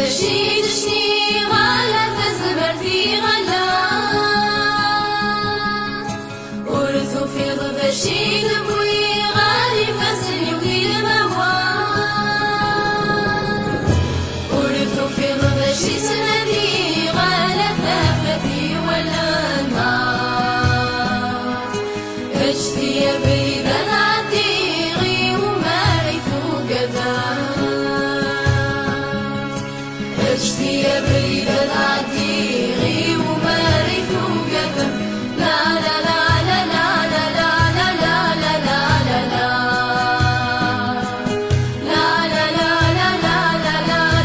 بشي جشني غالا فزبر في غلا ورثو في ضبشي دبوي غالي فزني وقيل موال ورثو في ضبشي سندي غالا ثافتي ولا النار اجتي يا بريدة نعتيغي وما ريثو قدام اجتي يا بريدة نعتيغي وما ريثو قدام لا لا لا لا لا لا لا لا لا لا لا لا لا لا لا لا لا لا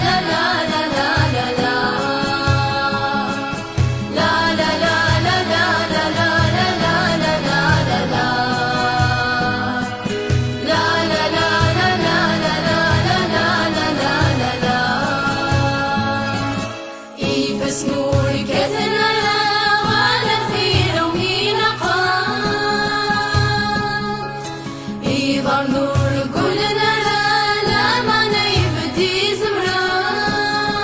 اسموري كثنا غالا في لومي نقا يظهر نور كلنا لا ما نيبدي زمرات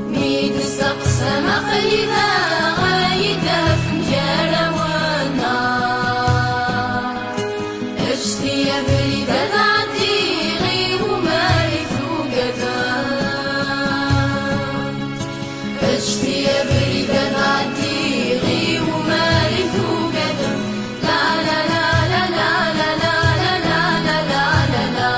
ميد السقس مقيدة غايدة فنجارة والنار اجتي يا بريدة تعتيغي وما ريثو قدام اجتي يا بريدة نعتيغي وما ريثو قدم لا لا لا لا لا لا لا لا لا لا لا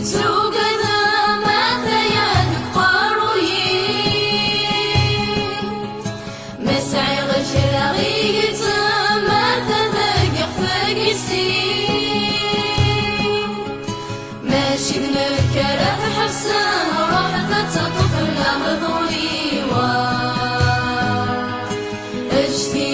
سوق ذا ما ثيادك قاروي مسعي غشر غيقت ما تذاق فاق السين ماشي بنكرة حسن روحك تطفل لهضولي اجتي